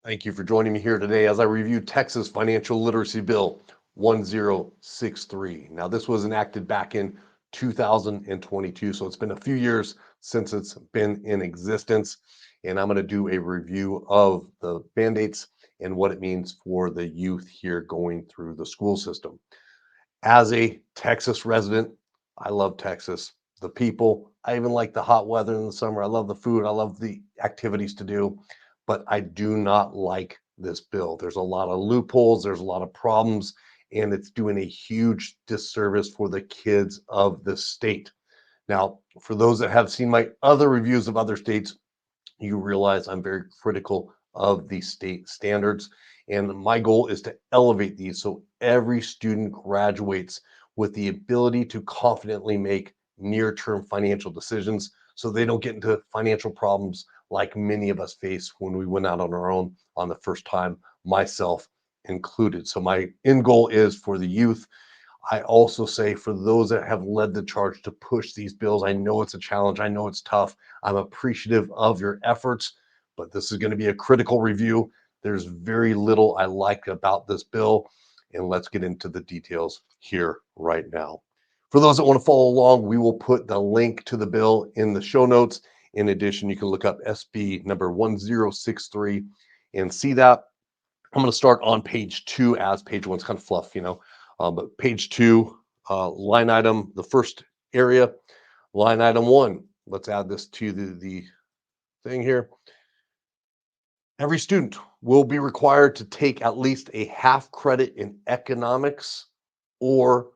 Thank you for joining me here today as I review Texas Financial Literacy Bill 1063. Now, this was enacted back in 2022, so it's been a few years since it's been in existence. And I'm going to do a review of the mandates and what it means for the youth here going through the school system. As a Texas resident, I love Texas, the people. I even like the hot weather in the summer. I love the food. I love the activities to do, but I do not like this bill. There's a lot of loopholes, there's a lot of problems, and it's doing a huge disservice for the kids of the state. Now, for those that have seen my other reviews of other states, you realize I'm very critical of the state standards. And my goal is to elevate these so every student graduates with the ability to confidently make near term financial decisions so they don't get into financial problems like many of us face when we went out on our own on the first time, myself included. So, my end goal is for the youth. I also say for those that have led the charge to push these bills, I know it's a challenge. I know it's tough. I'm appreciative of your efforts, but this is going to be a critical review. There's very little I like about this bill, and let's get into the details here right now. For those that want to follow along, we will put the link to the bill in the show notes. In addition, you can look up SB number 1063 and see that. I'm going to start on page two as page one's kind of fluff, but page two, line item, the first area, line item one. Let's add this to the thing here. Every student will be required to take at least a half credit in economics or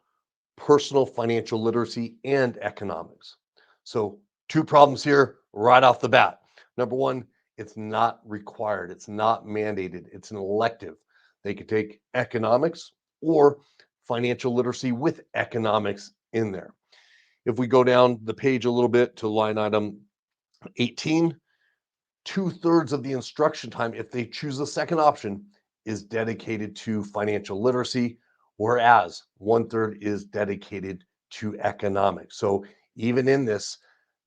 personal financial literacy and economics. So, two problems here right off the bat. Number one, it's not required, it's not mandated, it's an elective. They could take economics or financial literacy with economics in there. If we go down the page a little bit to line item 18, two-thirds of the instruction time, if they choose the second option, is dedicated to financial literacy, whereas one-third is dedicated to economics. So even in this,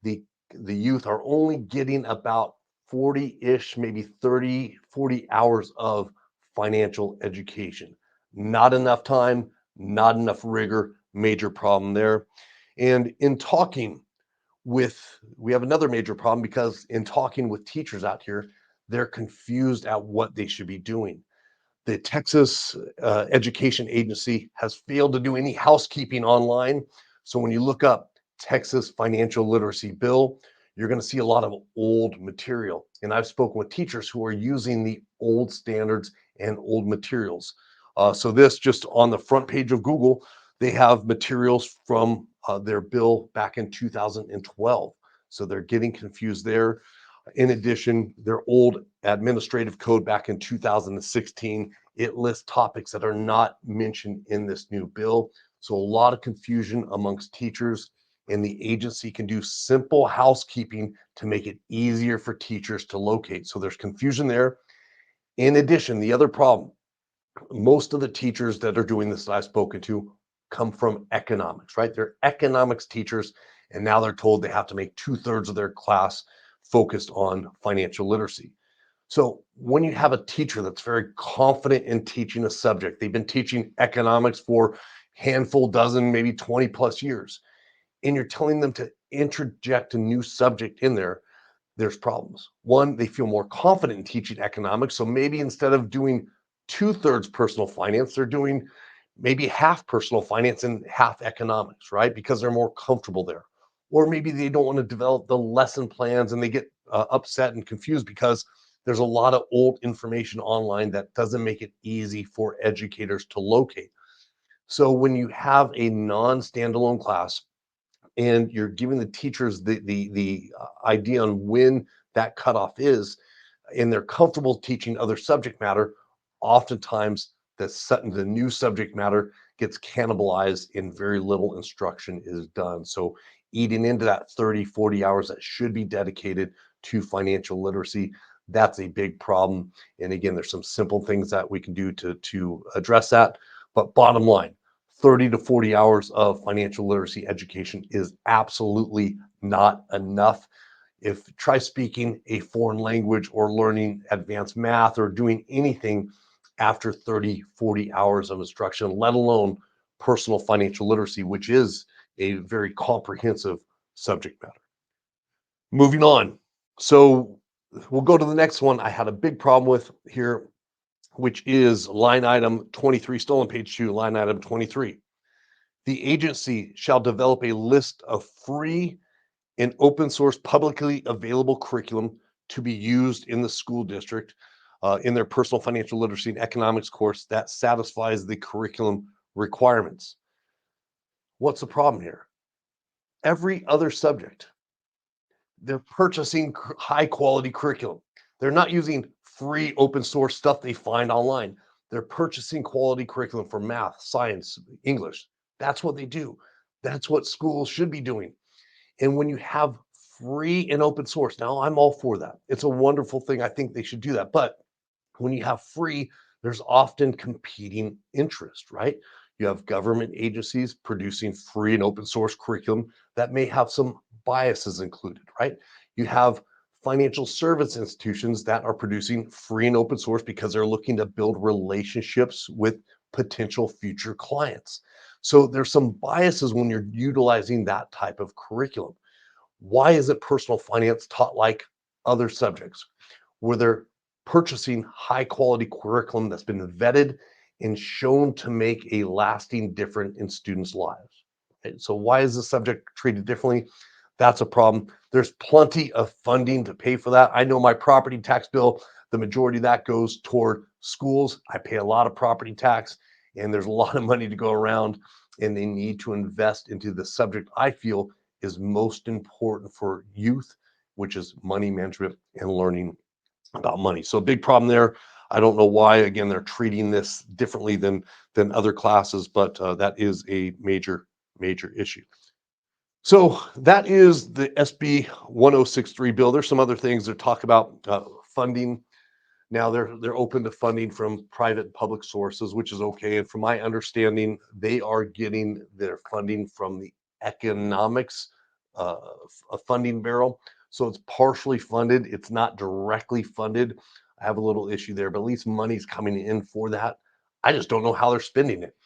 the the youth are only getting about 40-ish, maybe 30, 40 hours of financial education. Not enough time, not enough rigor, major problem there. And in talking with we have another major problem because in talking with teachers out here, they're confused at what they should be doing. The Texas Education Agency has failed to do any housekeeping online. So when you look up Texas Financial Literacy Bill, you're going to see a lot of old material. And I've spoken with teachers who are using the old standards and old materials. So this just on the front page of Google, they have materials from their bill back in 2012. So they're getting confused there. In addition, their old administrative code back in 2016, it lists topics that are not mentioned in this new bill. So a lot of confusion amongst teachers, and the agency can do simple housekeeping to make it easier for teachers to locate. So there's confusion there. In addition, the other problem, most of the teachers that are doing this that I've spoken to come from economics, right? They're economics teachers, and now they're told they have to make two-thirds of their class focused on financial literacy. So when you have a teacher that's very confident in teaching a subject, they've been teaching economics for handful, dozen, maybe 20 plus years, and you're telling them to interject a new subject in there, there's problems. One, they feel more confident in teaching economics. So maybe instead of doing two-thirds personal finance, they're doing maybe half personal finance and half economics, right? Because they're more comfortable there. Or maybe they don't want to develop the lesson plans and they get upset and confused because there's a lot of old information online that doesn't make it easy for educators to locate. So when you have a non-standalone class and you're giving the teachers the idea on when that cutoff is, and they're comfortable teaching other subject matter, oftentimes the new subject matter gets cannibalized and very little instruction is done. So eating into that 30, 40 hours that should be dedicated to financial literacy, that's a big problem. And again, there's some simple things that we can do to address that. But bottom line, 30 to 40 hours of financial literacy education is absolutely not enough. If try speaking a foreign language or learning advanced math or doing anything after 30, 40 hours of instruction, let alone personal financial literacy, which is a very comprehensive subject matter. Moving on. So we'll go to the next one I had a big problem with here, which is line item 23, still on page 2, line item 23. The agency shall develop a list of free and open source publicly available curriculum to be used in the school district in their personal financial literacy and economics course that satisfies the curriculum requirements. What's the problem here? Every other subject, they're purchasing high quality curriculum. They're not using free open source stuff they find online. They're purchasing quality curriculum for math, science, English. That's what they do. That's what schools should be doing. And when you have free and open source, now I'm all for that. It's a wonderful thing. I think they should do that. But when you have free, there's often competing interest, right? You have government agencies producing free and open source curriculum that may have some biases included, right? You have financial service institutions that are producing free and open source because they're looking to build relationships with potential future clients. So there's some biases when you're utilizing that type of curriculum. Why isn't personal finance taught like other subjects where they're purchasing high quality curriculum that's been vetted and shown to make a lasting difference in students' lives? Right? So why is this subject treated differently? That's a problem. There's plenty of funding to pay for that. I know my property tax bill, the majority of that goes toward schools. I pay a lot of property tax, and there's a lot of money to go around, and they need to invest into the subject I feel is most important for youth, which is money management and learning about money. So a big problem there. I don't know why, again, they're treating this differently than other classes, but that is a major issue. So that is the SB 1063 bill. There's some other things that talk about funding. Now they're open to funding from private and public sources, which is okay. And from my understanding, they are getting their funding from the economics funding barrel. So it's partially funded. It's not directly funded. I have a little issue there, but at least money's coming in for that. I just don't know how they're spending it.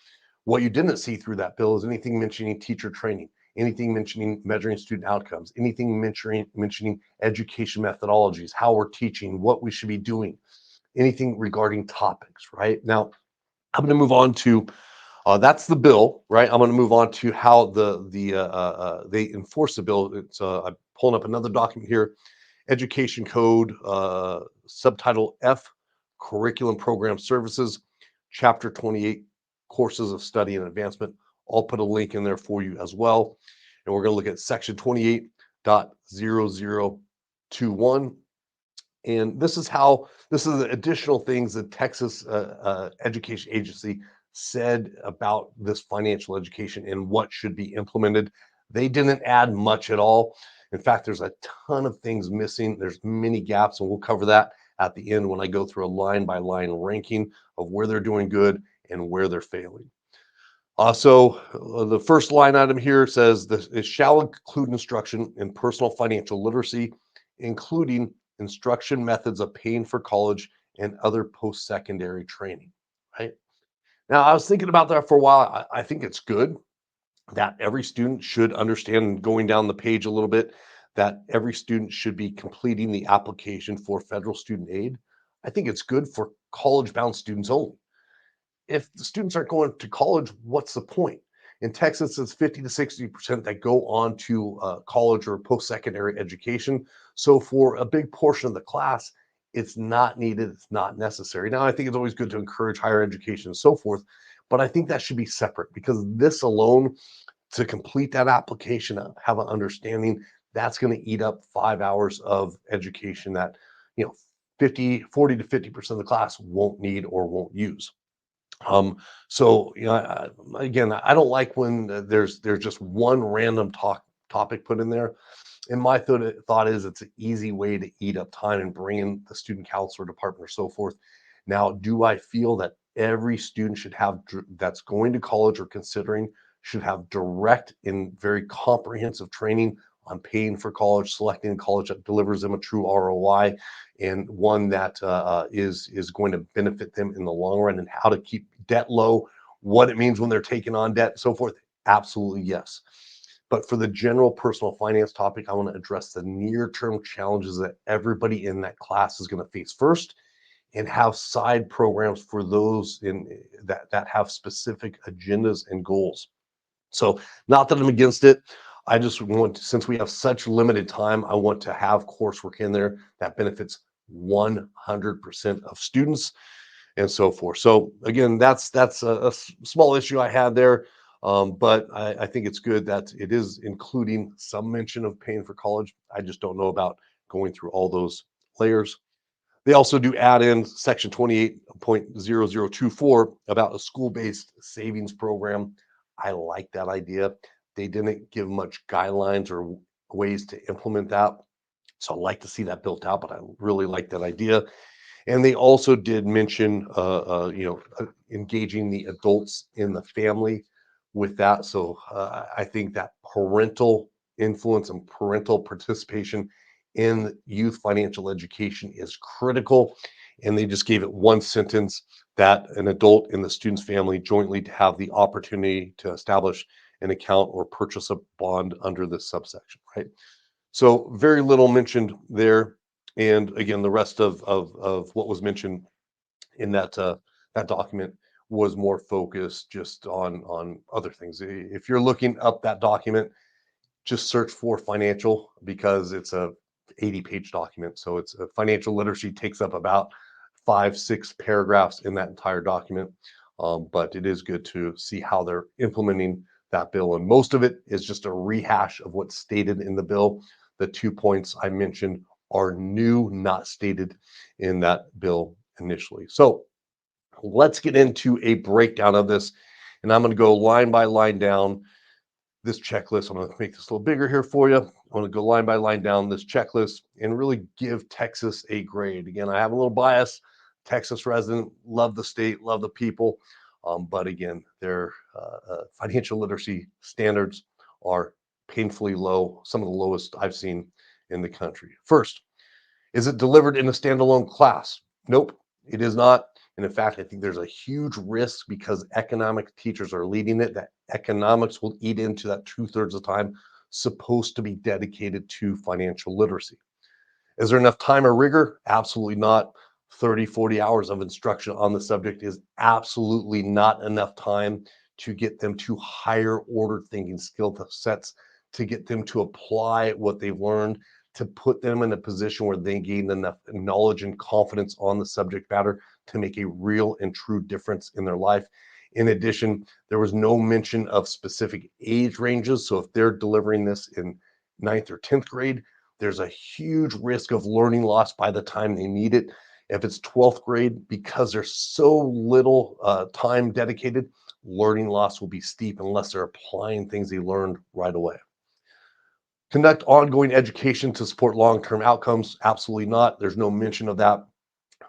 What you didn't see through that bill is anything mentioning teacher training, anything mentioning measuring student outcomes, anything mentioning education methodologies, how we're teaching, what we should be doing, anything regarding topics, right? Now, I'm going to move on to that's the bill, right? I'm going to move on to how they enforce the bill. It's I'm pulling up another document here, Education Code, subtitle F, Curriculum Program Services, Chapter 28, Courses of Study and Advancement. I'll put a link in there for you as well. And we're going to look at Section 28.0021. And this is the additional things that Texas Education Agency said about this financial education and what should be implemented. They didn't add much at all. In fact, there's a ton of things missing. There's many gaps, and we'll cover that at the end when I go through a line by line ranking of where they're doing good and where they're failing. The first line item here says this it shall include instruction in personal financial literacy, including instruction methods of paying for college and other post-secondary training. Right now, I was thinking about that for a while. I think it's good that every student should understand, going down the page a little bit, that every student should be completing the application for federal student aid. I think it's good for college-bound students only. If the students aren't going to college, what's the point? In Texas, it's 50 to 60% that go on to college or post-secondary education. So for a big portion of the class, it's not needed, it's not necessary. Now, I think it's always good to encourage higher education and so forth, but I think that should be separate because this alone, to complete that application, have an understanding, that's going to eat up 5 hours of education that, you know, 40 to 50% of the class won't need or won't use. So again, I don't like when there's just one random topic put in there. And my thought is it's an easy way to eat up time and bring in the student counselor department or so forth. Now, do I feel that every student should have that's going to college or considering should have direct and very comprehensive training on paying for college, selecting a college that delivers them a true ROI, and one that is going to benefit them in the long run, and how to keep debt low, what it means when they're taking on debt, and so forth. Absolutely yes. But for the general personal finance topic, I want to address the near-term challenges that everybody in that class is going to face first, and have side programs for those in that have specific agendas and goals. So, not that I'm against it. I just want to, since we have such limited time, I want to have coursework in there that benefits 100% of students and so forth. So again, that's a small issue I had there, but I think it's good that it is including some mention of paying for college. I just don't know about going through all those layers. They also do add in section 28.0024 about a school-based savings program. I like that idea. They didn't give much guidelines or ways to implement that. So I'd like to see that built out, but I really like that idea. And they also did mention, engaging the adults in the family with that. So I think that parental influence and parental participation in youth financial education is critical. And they just gave it one sentence, that an adult in the student's family jointly to have the opportunity to establish an account or purchase a bond under this subsection, right? So very little mentioned there. And again, the rest of what was mentioned in that document was more focused just on other things. If you're looking up that document, just search for financial, because it's a 80-page document. So it's a financial literacy takes up about 5, 6 paragraphs in that entire document. But it is good to see how they're implementing that bill. And most of it is just a rehash of what's stated in the bill. The 2 points I mentioned are new, not stated in that bill initially. So let's get into a breakdown of this. And I'm going to go line by line down this checklist. I'm going to make this a little bigger here for you. I want to go line by line down this checklist and really give Texas a grade. Again, I have a little bias. Texas resident, love the state, love the people. But again, their financial literacy standards are painfully low, some of the lowest I've seen in the country. First, is it delivered in a standalone class? Nope, it is not. And in fact, I think there's a huge risk, because economic teachers are leading it, that economics will eat into that 2/3 of the time supposed to be dedicated to financial literacy. Is there enough time or rigor? Absolutely not. 30, 40 hours of instruction on the subject is absolutely not enough time to get them to higher order thinking skill sets, to get them to apply what they've learned, to put them in a position where they gain enough knowledge and confidence on the subject matter to make a real and true difference in their life. In addition, there was no mention of specific age ranges. So if they're delivering this in ninth or 10th grade, there's a huge risk of learning loss by the time they need it. If it's 12th grade, because there's so little time dedicated, learning loss will be steep unless they're applying things they learned right away. Conduct ongoing education to support long-term outcomes? Absolutely not. There's no mention of that.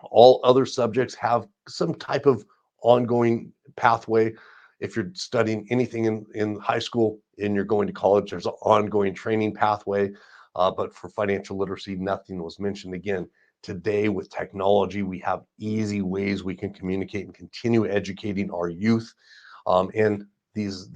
All other subjects have some type of ongoing pathway. If you're studying anything in high school and you're going to college, there's an ongoing training pathway. But for financial literacy, nothing was mentioned. Again, today with technology, we have easy ways we can communicate and continue educating our youth. And these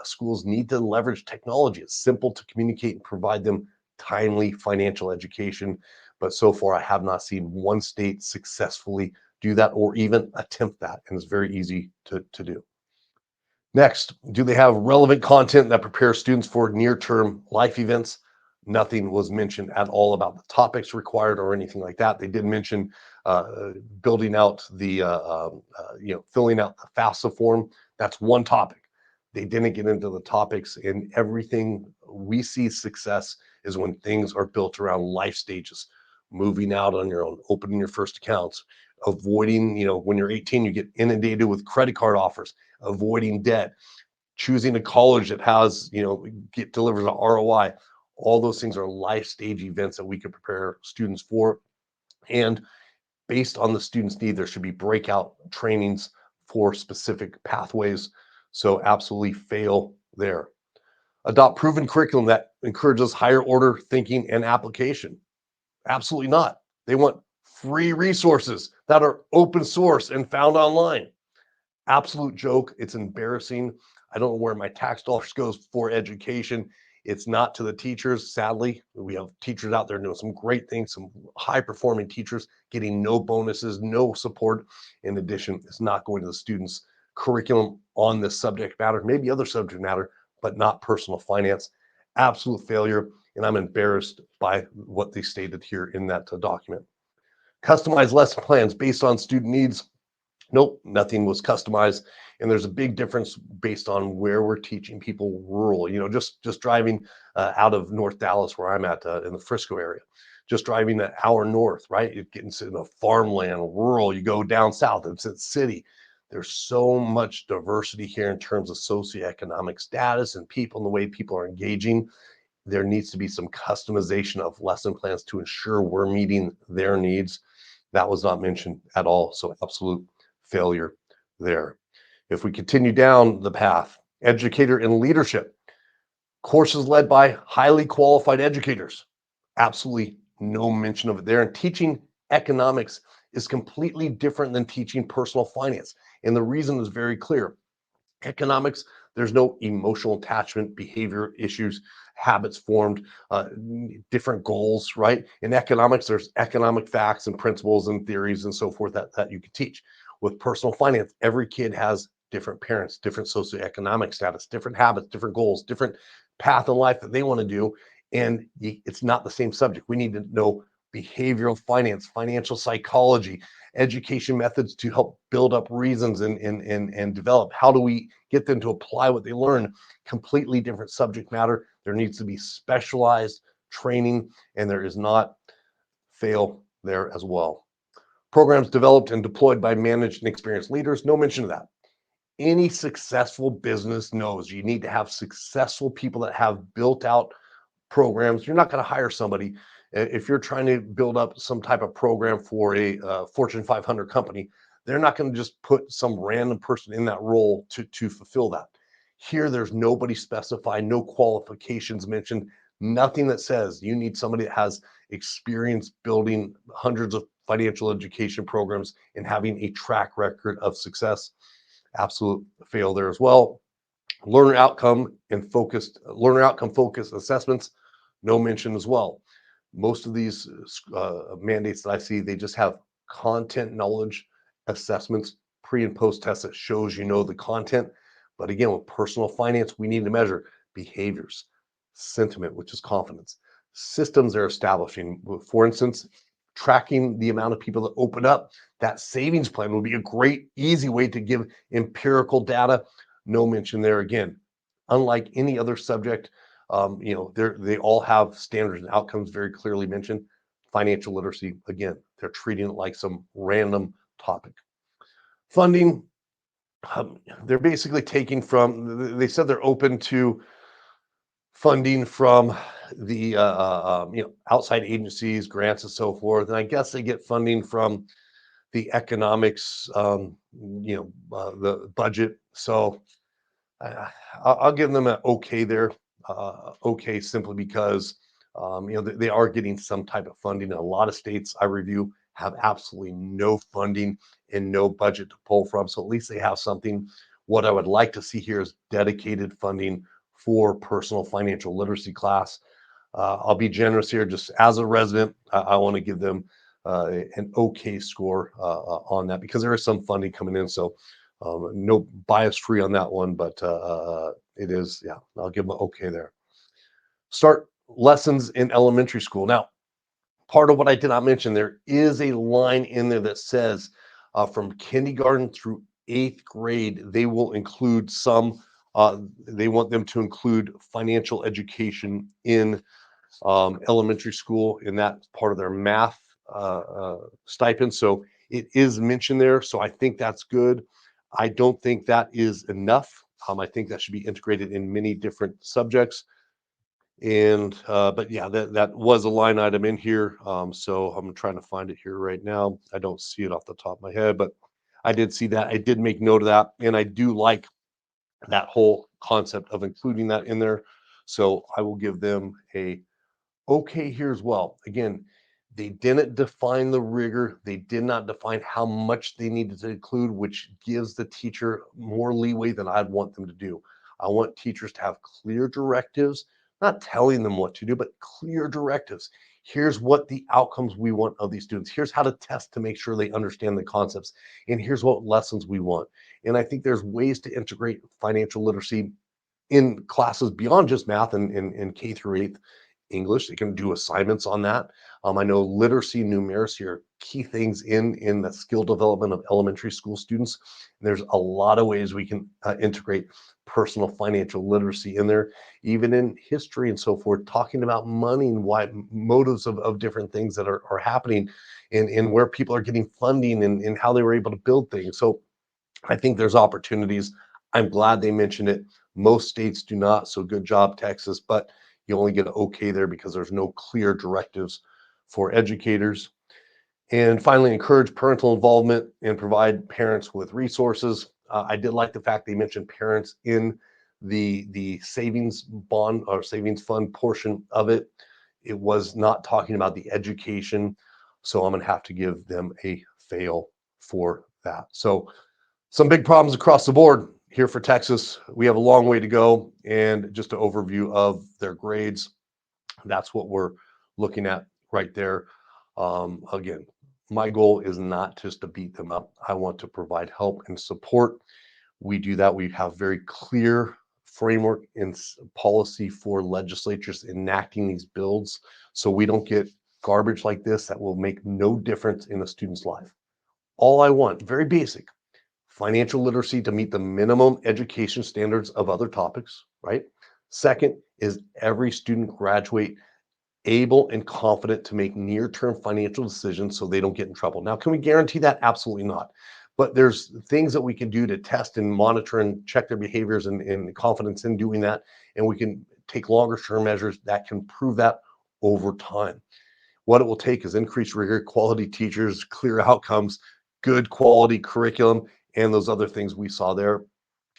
schools need to leverage technology. It's simple to communicate and provide them timely financial education. But so far, I have not seen one state successfully do that or even attempt that. And it's very easy to do. Next, do they have relevant content that prepares students for near-term life events? Nothing was mentioned at all about the topics required or anything like that. They did mention building out filling out the FAFSA form. That's one topic. They didn't get into the topics, and everything we see success is when things are built around life stages, moving out on your own, opening your first accounts, avoiding, when you're 18, you get inundated with credit card offers, avoiding debt, choosing a college that has, delivers an ROI. All those things are life stage events that we can prepare students for. And based on the student's need, there should be breakout trainings for specific pathways. So absolutely fail there. Adopt proven curriculum that encourages higher order thinking and application. Absolutely not. They want free resources that are open source and found online. Absolute joke. It's embarrassing. I don't know where my tax dollars goes for education. It's not to the teachers. Sadly, we have teachers out there doing some great things, some high performing teachers getting no bonuses, no support. In addition, it's not going to the students' curriculum on this subject matter, maybe other subject matter, but not personal finance. Absolute failure. And I'm embarrassed by what they stated here in that document. Customized lesson plans based on student needs. Nope, nothing was customized. And there's a big difference based on where we're teaching people rural. Just driving out of North Dallas, where I'm at in the Frisco area, just driving an hour north, right? You get into the farmland, rural. You go down south, it's a city. There's so much diversity here in terms of socioeconomic status and people and the way people are engaging. There needs to be some customization of lesson plans to ensure we're meeting their needs. That was not mentioned at all. So absolute failure there. If we continue down the path, educator and leadership, courses led by highly qualified educators. Absolutely no mention of it there. And teaching economics is completely different than teaching personal finance. And the reason is very clear. Economics, there's no emotional attachment, behavior issues, habits formed, different goals, right? In economics, there's economic facts and principles and theories and so forth that you can teach. With personal finance, every kid has different parents, different socioeconomic status, different habits, different goals, different path in life that they want to do. And it's not the same subject. We need to know behavioral finance, financial psychology, education methods to help build up reasons and develop. How do we get them to apply what they learn? Completely different subject matter. There needs to be specialized training, and there is not. Fail there as well. Programs developed and deployed by managed and experienced leaders. No mention of that. Any successful business knows you need to have successful people that have built out programs. You're not going to hire somebody if you're trying to build up some type of program for a Fortune 500 company. They're not going to just put some random person in that role to fulfill that. Here, there's nobody specified, no qualifications mentioned, nothing that says you need somebody that has experience building hundreds of financial education programs and having a track record of success. Absolute fail there as well. Learner outcome focused assessments, no mention as well. Most of these mandates that I see, they just have content knowledge assessments, pre and post tests that shows you know the content. But again, with personal finance, we need to measure behaviors, sentiment, which is confidence, systems they're establishing. For instance, tracking the amount of people that open up that savings plan would be a great, easy way to give empirical data. No mention there again. Unlike any other subject, they all have standards and outcomes very clearly mentioned. Financial literacy, again, they're treating it like some random topic. Funding, they're basically taking from. They said they're open to funding from the outside agencies, grants, and so forth. And I guess they get funding from the economics, the budget. So I, I'll give them an okay there. Okay, simply because they are getting some type of funding. A lot of states I review have absolutely no funding and no budget to pull from. So at least they have something. What I would like to see here is dedicated funding for personal financial literacy class. I'll be generous here. Just as a resident, I want to give them an okay score on that because there is some funding coming in. So no bias free on that one, but it is, yeah, I'll give them an okay there. Start lessons in elementary school. Now, part of what I did not mention, there is a line in there that says from kindergarten through eighth grade, they will include they want them to include financial education in elementary school, and that's part of their math stipend. So it is mentioned there. So I think that's good. I don't think that is enough. I think that should be integrated in many different subjects. And but yeah, that was a line item in here. So I'm trying to find it here right now. I don't see it off the top of my head, but I did see that. I did make note of that, and I do like that whole concept of including that in there. So I will give them a okay here as well. Again, they didn't define the rigor. They did not define how much they needed to include, which gives the teacher more leeway than I'd want them to do. I want teachers to have clear directives, not telling them what to do, but clear directives. Here's what the outcomes we want of these students. Here's how to test to make sure they understand the concepts. And here's what lessons we want. And I think there's ways to integrate financial literacy in classes beyond just math and K through eighth English. They can do assignments on that. I know literacy and numeracy are key things in the skill development of elementary school students. There's a lot of ways we can integrate personal financial literacy in there, even in history and so forth, talking about money and why motives of different things that are happening and where people are getting funding and how they were able to build things. So I think there's opportunities. I'm glad they mentioned it. Most states do not, so good job, Texas, but you only get an okay there because there's no clear directives for educators. And finally, encourage parental involvement and provide parents with resources. I did like the fact they mentioned parents in the savings bond or savings fund portion of it. It was not talking about the education, so I'm going to have to give them a fail for that. So some big problems across the board here for Texas. We have a long way to go. And just an overview of their grades, that's what we're looking at right there. Again, my goal is not just to beat them up. I want to provide help and support. We do that. We have very clear framework and policy for legislatures enacting these bills so we don't get garbage like this that will make no difference in a student's life. All I want, very basic, financial literacy to meet the minimum education standards of other topics, right? Second is every student graduate able and confident to make near-term financial decisions so they don't get in trouble. Now, can we guarantee that? Absolutely not. But there's things that we can do to test and monitor and check their behaviors and confidence in doing that. And we can take longer term measures that can prove that over time. What it will take is increased rigor, quality teachers, clear outcomes, good quality curriculum, and those other things we saw there.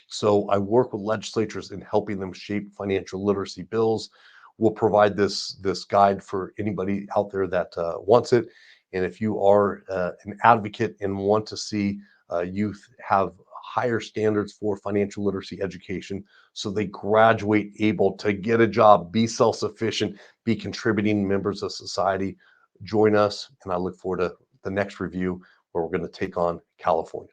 So I work with legislatures in helping them shape financial literacy bills. We'll provide this guide for anybody out there that wants it. And if you are an advocate and want to see youth have higher standards for financial literacy education so they graduate able to get a job, be self-sufficient, be contributing members of society, join us. And I look forward to the next review where we're going to take on California.